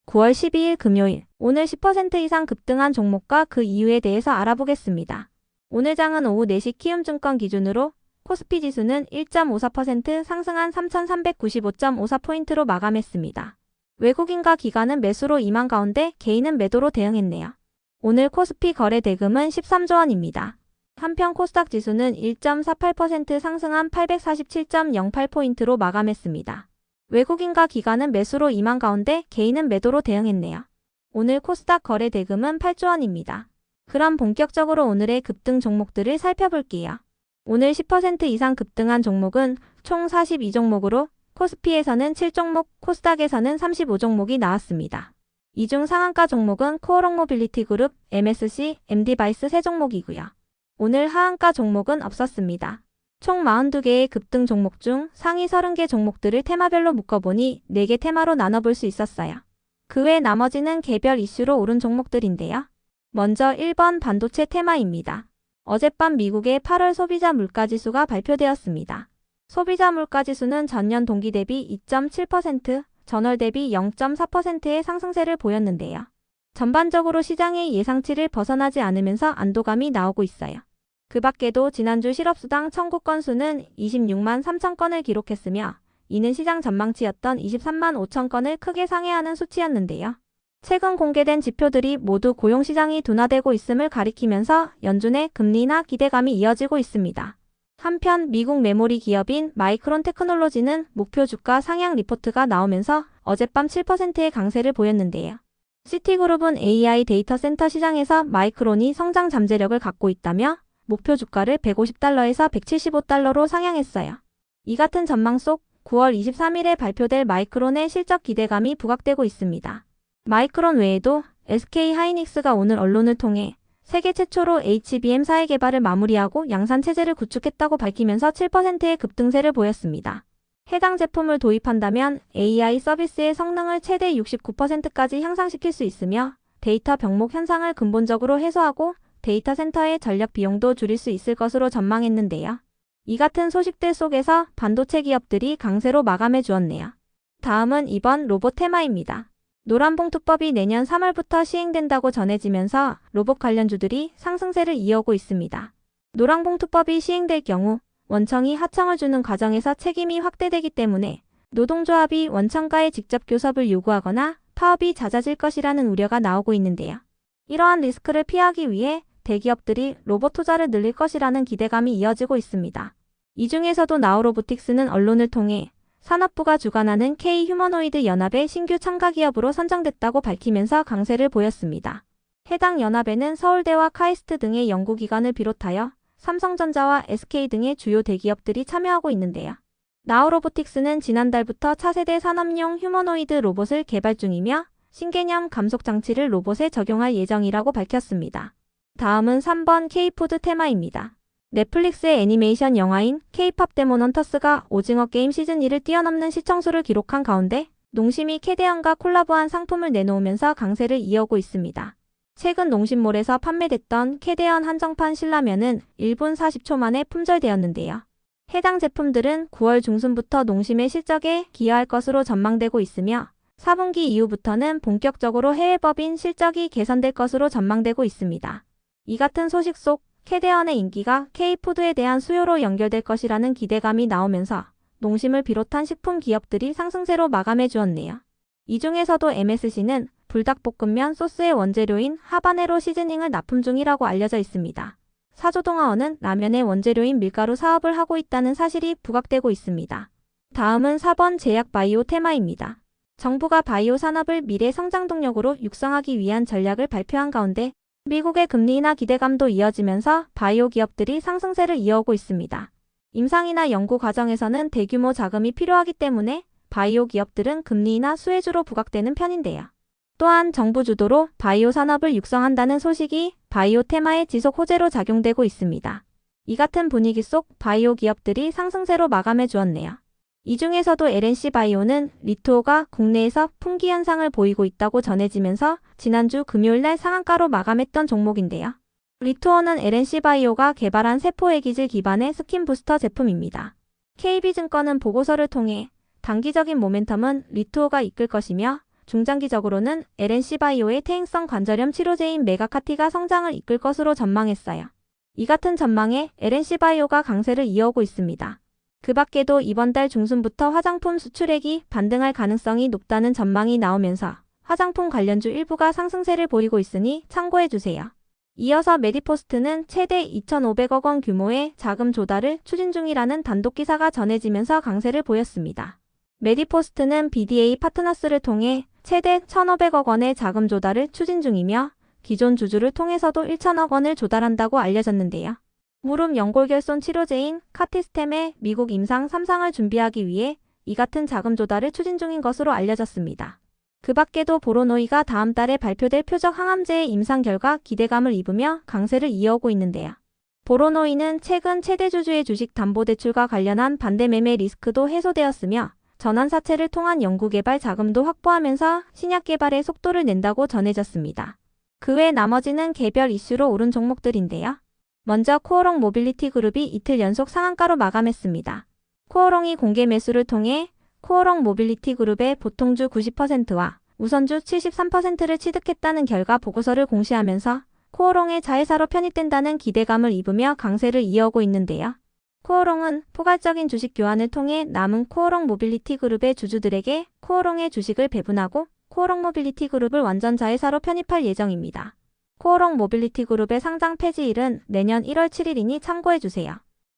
9월 12일 금요일, 오늘 10% 이상 급등한 종목과 그 이유에 대해서 알아보겠습니다. 오늘 장은 오후 4시 키움증권 기준으로 코스피 지수는 1.54% 상승한 3,395.54포인트로 마감했습니다. 외국인과 기관은 매수로 임한 가운데 개인은 매도로 대응했네요. 오늘 코스피 거래 대금은 13조 원입니다. 한편 코스닥 지수는 1.48% 상승한 847.08포인트로 마감했습니다. 외국인과 기관은 매수로 임한 가운데 개인은 매도로 대응했네요. 오늘 코스닥 거래 대금은 8조 원입니다. 그럼 본격적으로 오늘의 급등 종목들을 살펴볼게요. 오늘 10% 이상 급등한 종목은 총 42종목으로 코스피에서는 7종목, 코스닥에서는 35종목이 나왔습니다. 이 중 상한가 종목은 코오롱 모빌리티 그룹, MSC, MD바이스 3종목이고요. 오늘 하한가 종목은 없었습니다. 총 42개의 급등 종목 중 상위 30개 종목들을 테마별로 묶어보니 4개 테마로 나눠볼 수 있었어요. 그 외 나머지는 개별 이슈로 오른 종목들인데요. 먼저 1번 반도체 테마입니다. 어젯밤 미국의 8월 소비자 물가지수가 발표되었습니다. 소비자 물가지수는 전년 동기 대비 2.7%, 전월 대비 0.4%의 상승세를 보였는데요. 전반적으로 시장의 예상치를 벗어나지 않으면서 안도감이 나오고 있어요. 그 밖에도 지난주 실업수당 청구 건수는 26만 3천 건을 기록했으며 이는 시장 전망치였던 23만 5천 건을 크게 상회하는 수치였는데요. 최근 공개된 지표들이 모두 고용시장이 둔화되고 있음을 가리키면서 연준의 금리 인하 기대감이 이어지고 있습니다. 한편 미국 메모리 기업인 마이크론 테크놀로지는 목표 주가 상향 리포트가 나오면서 어젯밤 7%의 강세를 보였는데요. 시티그룹은 AI 데이터 센터 시장에서 마이크론이 성장 잠재력을 갖고 있다며 목표 주가를 150달러에서 175달러로 상향했어요. 이 같은 전망 속 9월 23일에 발표될 마이크론의 실적 기대감이 부각되고 있습니다. 마이크론 외에도 SK하이닉스가 오늘 언론을 통해 세계 최초로 HBM4의 개발을 마무리하고 양산 체제를 구축했다고 밝히면서 7%의 급등세를 보였습니다. 해당 제품을 도입한다면 AI 서비스의 성능을 최대 69%까지 향상시킬 수 있으며 데이터 병목 현상을 근본적으로 해소하고 데이터 센터의 전력 비용도 줄일 수 있을 것으로 전망했는데요. 이 같은 소식들 속에서 반도체 기업들이 강세로 마감해 주었네요. 다음은 2번 로봇 테마입니다. 노란봉투법이 내년 3월부터 시행된다고 전해지면서 로봇 관련주들이 상승세를 이어오고 있습니다. 노란봉투법이 시행될 경우 원청이 하청을 주는 과정에서 책임이 확대되기 때문에 노동조합이 원청과의 직접 교섭을 요구하거나 파업이 잦아질 것이라는 우려가 나오고 있는데요. 이러한 리스크를 피하기 위해 대기업들이 로봇 투자를 늘릴 것이라는 기대감이 이어지고 있습니다. 이 중에서도 나우로보틱스는 언론을 통해 산업부가 주관하는 K-휴머노이드 연합의 신규 참가 기업으로 선정됐다고 밝히면서 강세를 보였습니다. 해당 연합에는 서울대와 카이스트 등의 연구기관을 비롯하여 삼성전자와 SK 등의 주요 대기업들이 참여하고 있는데요. 나우로보틱스는 지난달부터 차세대 산업용 휴머노이드 로봇을 개발 중이며 신개념 감속 장치를 로봇에 적용할 예정이라고 밝혔습니다. 다음은 3번 K푸드 테마입니다. 넷플릭스의 애니메이션 영화인 K-팝 데몬 헌터스가 오징어 게임 시즌2를 뛰어넘는 시청수를 기록한 가운데 농심이 캐대언과 콜라보한 상품을 내놓으면서 강세를 이어오고 있습니다. 최근 농심몰에서 판매됐던 캐대언 한정판 신라면은 1분 40초 만에 품절되었는데요. 해당 제품들은 9월 중순부터 농심의 실적에 기여할 것으로 전망되고 있으며 4분기 이후부터는 본격적으로 해외 법인 실적이 개선될 것으로 전망되고 있습니다. 이 같은 소식 속 캐대언의 인기가 K푸드에 대한 수요로 연결될 것이라는 기대감이 나오면서 농심을 비롯한 식품 기업들이 상승세로 마감해 주었네요. 이 중에서도 MSC는 불닭볶음면 소스의 원재료인 하바네로 시즈닝을 납품 중이라고 알려져 있습니다. 사조동화원은 라면의 원재료인 밀가루 사업을 하고 있다는 사실이 부각되고 있습니다. 다음은 4번 제약바이오 테마입니다. 정부가 바이오 산업을 미래 성장 동력으로 육성하기 위한 전략을 발표한 가운데 미국의 금리 인하 기대감도 이어지면서 바이오 기업들이 상승세를 이어오고 있습니다. 임상이나 연구 과정에서는 대규모 자금이 필요하기 때문에 바이오 기업들은 금리 인하 수혜주로 부각되는 편인데요. 또한 정부 주도로 바이오 산업을 육성한다는 소식이 바이오 테마의 지속 호재로 작용되고 있습니다. 이 같은 분위기 속 바이오 기업들이 상승세로 마감해 주었네요. 이 중에서도 LNC 바이오는 리투오가 국내에서 품귀 현상을 보이고 있다고 전해지면서 지난주 금요일날 상한가로 마감했던 종목인데요. 리투오는 LNC 바이오가 개발한 세포애기질 기반의 스킨 부스터 제품입니다. KB증권은 보고서를 통해 단기적인 모멘텀은 리투오가 이끌 것이며 중장기적으로는 LNC바이오의 퇴행성 관절염 치료제인 메가카티가 성장을 이끌 것으로 전망했어요. 이 같은 전망에 LNC바이오가 강세를 이어오고 있습니다. 그 밖에도 이번 달 중순부터 화장품 수출액이 반등할 가능성이 높다는 전망이 나오면서 화장품 관련주 일부가 상승세를 보이고 있으니 참고해주세요. 이어서 메디포스트는 최대 2,500억 원 규모의 자금 조달을 추진 중이라는 단독 기사가 전해지면서 강세를 보였습니다. 메디포스트는 BDA 파트너스를 통해 최대 1,500억 원의 자금 조달을 추진 중이며 기존 주주를 통해서도 1,000억 원을 조달한다고 알려졌는데요. 무릎 연골결손 치료제인 카티스템의 미국 임상 3상을 준비하기 위해 이 같은 자금 조달을 추진 중인 것으로 알려졌습니다. 그 밖에도 보로노이가 다음 달에 발표될 표적 항암제의 임상 결과 기대감을 입으며 강세를 이어오고 있는데요. 보로노이는 최근 최대 주주의 주식 담보대출과 관련한 반대 매매 리스크도 해소되었으며 전환사채를 통한 연구개발 자금도 확보하면서 신약 개발에 속도를 낸다고 전해졌습니다. 그 외 나머지는 개별 이슈로 오른 종목들인데요. 먼저 코어롱 모빌리티 그룹이 이틀 연속 상한가로 마감했습니다. 코어롱이 공개 매수를 통해 코어롱 모빌리티 그룹의 보통주 90%와 우선주 73%를 취득했다는 결과 보고서를 공시하면서 코어롱의 자회사로 편입된다는 기대감을 입으며 강세를 이어오고 있는데요. 코어롱은 포괄적인 주식 교환을 통해 남은 코어롱 모빌리티 그룹의 주주들에게 코어롱의 주식을 배분하고 코어롱 모빌리티 그룹을 완전 자회사로 편입할 예정입니다. 코어롱 모빌리티 그룹의 상장 폐지일은 내년 1월 7일이니 참고해주세요.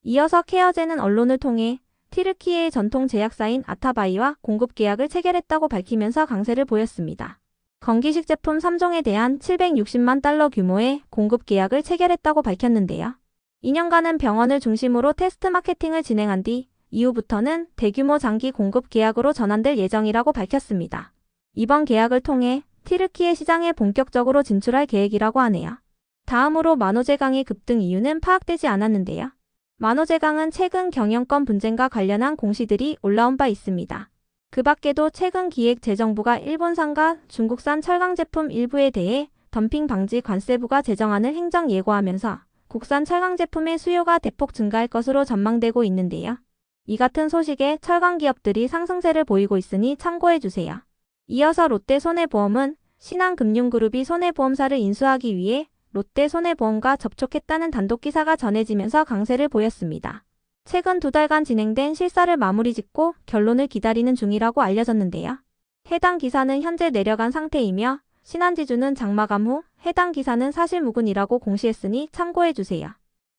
이어서 케어제는 언론을 통해 티르키예의 전통 제약사인 아타바이와 공급 계약을 체결했다고 밝히면서 강세를 보였습니다. 건기식 제품 3종에 대한 760만 달러 규모의 공급 계약을 체결했다고 밝혔는데요. 2년간은 병원을 중심으로 테스트 마케팅을 진행한 뒤 이후부터는 대규모 장기 공급 계약으로 전환될 예정이라고 밝혔습니다. 이번 계약을 통해 티르키예 시장에 본격적으로 진출할 계획이라고 하네요. 다음으로 만호제강의 급등 이유는 파악되지 않았는데요. 만호제강은 최근 경영권 분쟁과 관련한 공시들이 올라온 바 있습니다. 그 밖에도 최근 기획재정부가 일본산과 중국산 철강 제품 일부에 대해 덤핑 방지 관세부가 제정안을 행정 예고하면서 국산 철강 제품의 수요가 대폭 증가할 것으로 전망되고 있는데요. 이 같은 소식에 철강 기업들이 상승세를 보이고 있으니 참고해주세요. 이어서 롯데손해보험은 신한금융그룹이 손해보험사를 인수하기 위해 롯데손해보험과 접촉했다는 단독 기사가 전해지면서 강세를 보였습니다. 최근 2달간 진행된 실사를 마무리 짓고 결론을 기다리는 중이라고 알려졌는데요. 해당 기사는 현재 내려간 상태이며 신한지주는 장마감 후 해당 기사는 사실무근이라고 공시했으니 참고해주세요.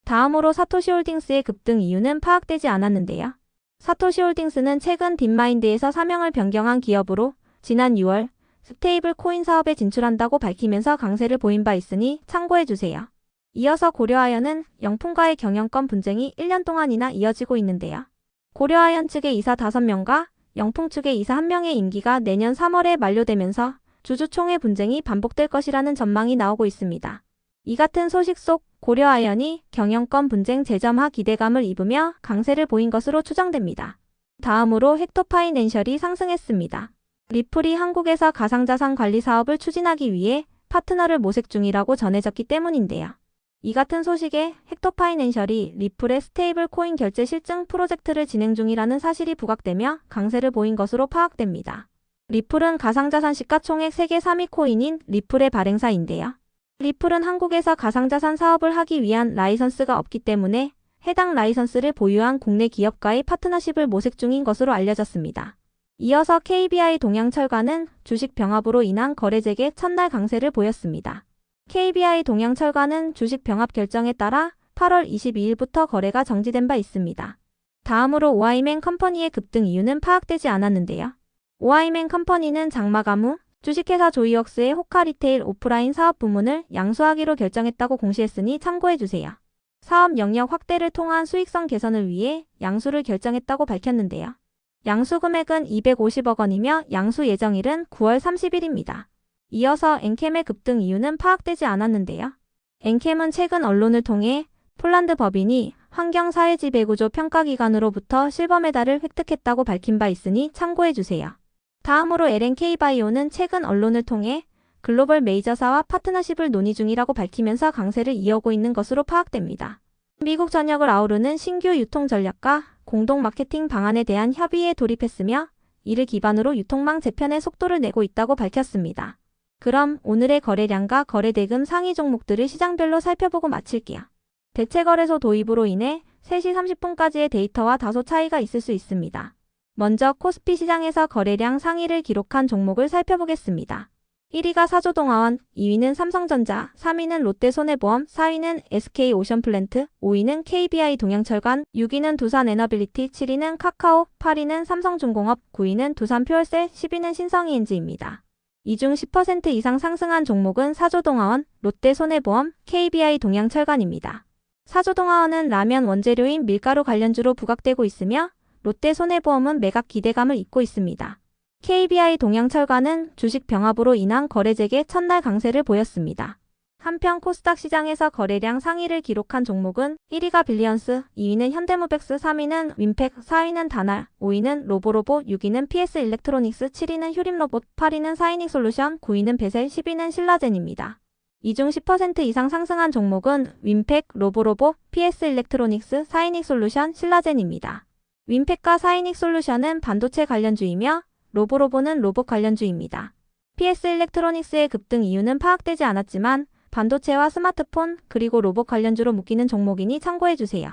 다음으로 사토시홀딩스의 급등 이유는 파악되지 않았는데요. 사토시홀딩스는 최근 딥마인드에서 사명을 변경한 기업으로 지난 6월 스테이블 코인 사업에 진출한다고 밝히면서 강세를 보인 바 있으니 참고해주세요. 이어서 고려아연은 영풍과의 경영권 분쟁이 1년 동안이나 이어지고 있는데요. 고려아연 측의 이사 5명과 영풍 측의 이사 1명의 임기가 내년 3월에 만료되면서 주주총회 분쟁이 반복될 것이라는 전망이 나오고 있습니다. 이 같은 소식 속 고려아연이 경영권 분쟁 재점화 기대감을 입으며 강세를 보인 것으로 추정됩니다. 다음으로 헥토파이낸셜이 상승했습니다. 리플이 한국에서 가상자산 관리 사업을 추진하기 위해 파트너를 모색 중이라고 전해졌기 때문인데요. 이 같은 소식에 헥토파이낸셜이 리플의 스테이블 코인 결제 실증 프로젝트를 진행 중이라는 사실이 부각되며 강세를 보인 것으로 파악됩니다. 리플은 가상자산 시가총액 세계 3위 코인인 리플의 발행사인데요. 리플은 한국에서 가상자산 사업을 하기 위한 라이선스가 없기 때문에 해당 라이선스를 보유한 국내 기업과의 파트너십을 모색 중인 것으로 알려졌습니다. 이어서 KBI 동양철과는 주식 병합으로 인한 거래 재개 첫날 강세를 보였습니다. KBI 동양철과는 주식 병합 결정에 따라 8월 22일부터 거래가 정지된 바 있습니다. 다음으로 오아이맨 컴퍼니의 급등 이유는 파악되지 않았는데요. 오아이맨 컴퍼니는 장마감 후 주식회사 조이웍스의 호카 리테일 오프라인 사업 부문을 양수하기로 결정했다고 공시했으니 참고해주세요. 사업 영역 확대를 통한 수익성 개선을 위해 양수를 결정했다고 밝혔는데요. 양수 금액은 250억 원이며 양수 예정일은 9월 30일입니다. 이어서 엔캠의 급등 이유는 파악되지 않았는데요. 엔캠은 최근 언론을 통해 폴란드 법인이 환경사회지배구조 평가기관으로부터 실버 메달을 획득했다고 밝힌 바 있으니 참고해주세요. 다음으로 LNK바이오는 최근 언론을 통해 글로벌 메이저사와 파트너십을 논의 중이라고 밝히면서 강세를 이어오고 있는 것으로 파악됩니다. 미국 전역을 아우르는 신규 유통 전략과 공동 마케팅 방안에 대한 협의에 돌입했으며 이를 기반으로 유통망 재편의 속도를 내고 있다고 밝혔습니다. 그럼 오늘의 거래량과 거래대금 상위 종목들을 시장별로 살펴보고 마칠게요. 대체거래소 도입으로 인해 3시 30분까지의 데이터와 다소 차이가 있을 수 있습니다. 먼저 코스피 시장에서 거래량 상위를 기록한 종목을 살펴보겠습니다. 1위가 사조동아원, 2위는 삼성전자, 3위는 롯데손해보험, 4위는 SK오션플랜트, 5위는 KBI 동양철관, 6위는 두산에너빌리티, 7위는 카카오, 8위는 삼성중공업, 9위는 두산퓨얼셀, 10위는 신성이엔지입니다. 이 중 10% 이상 상승한 종목은 사조동아원, 롯데손해보험, KBI 동양철관입니다. 사조동아원은 라면 원재료인 밀가루 관련주로 부각되고 있으며 롯데손해보험은 매각 기대감을 잇고 있습니다. KBI 동양철관은 주식 병합으로 인한 거래 재개 첫날 강세를 보였습니다. 한편 코스닥 시장에서 거래량 상위를 기록한 종목은 1위가 빌리언스, 2위는 현대모백스, 3위는 윈팩, 4위는 다날, 5위는 로보로보, 6위는 PS일렉트로닉스, 7위는 휴림로봇, 8위는 사이닉솔루션, 9위는 베셀, 10위는 신라젠입니다. 이 중 10% 이상 상승한 종목은 윈팩, 로보로보, PS일렉트로닉스, 사이닉솔루션, 신라젠입니다. 윈팩과 사이닉솔루션은 반도체 관련주이며 로보로보는 로봇 관련주입니다. PS일렉트로닉스의 급등 이유는 파악되지 않았지만 반도체와 스마트폰 그리고 로봇 관련주로 묶이는 종목이니 참고해주세요.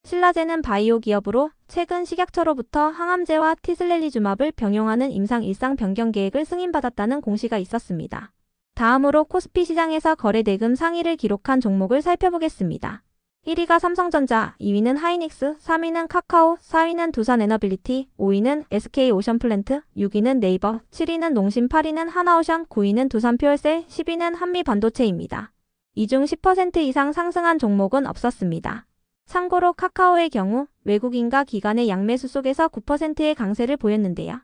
신라젠은 바이오 기업으로 최근 식약처로부터 항암제와 티슬렐리주맙을 병용하는 임상 일상 변경 계획을 승인받았다는 공시가 있었습니다. 다음으로 코스피 시장에서 거래대금 상위를 기록한 종목을 살펴보겠습니다. 1위가 삼성전자, 2위는 하이닉스, 3위는 카카오, 4위는 두산에너빌리티, 5위는 SK오션플랜트, 6위는 네이버, 7위는 농심, 8위는 하나오션, 9위는 두산퓨얼셀, 10위는 한미반도체입니다. 이 중 10% 이상 상승한 종목은 없었습니다. 참고로 카카오의 경우 외국인과 기관의 양매수 속에서 9%의 강세를 보였는데요.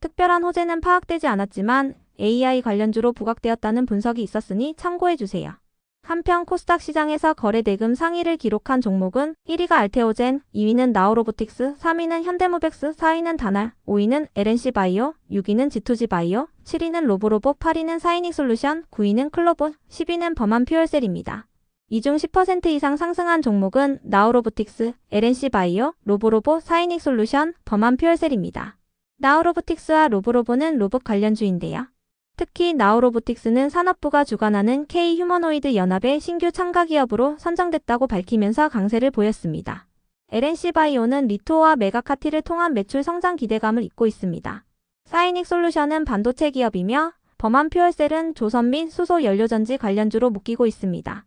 특별한 호재는 파악되지 않았지만 AI 관련주로 부각되었다는 분석이 있었으니 참고해주세요. 한편 코스닥 시장에서 거래대금 상위를 기록한 종목은 1위가 알테오젠, 2위는 나우로보틱스, 3위는 현대모백스, 4위는 다날, 5위는 LNC바이오, 6위는 G2G바이오, 7위는 로보로보, 8위는 사이닉솔루션, 9위는 클로봇, 10위는 범한퓨얼셀입니다. 이 중 10% 이상 상승한 종목은 나우로보틱스, LNC바이오, 로보로보, 사이닉솔루션, 범한퓨얼셀입니다. 나우로보틱스와 로보로보는 로봇 관련주인데요. 특히 나우로보틱스는 산업부가 주관하는 K휴머노이드 연합의 신규 참가 기업으로 선정됐다고 밝히면서 강세를 보였습니다. LNC바이오는 리토와 메가카티를 통한 매출 성장 기대감을 잇고 있습니다. 사이닉솔루션은 반도체 기업이며 범한퓨얼셀은 조선 및 수소 연료전지 관련주로 묶이고 있습니다.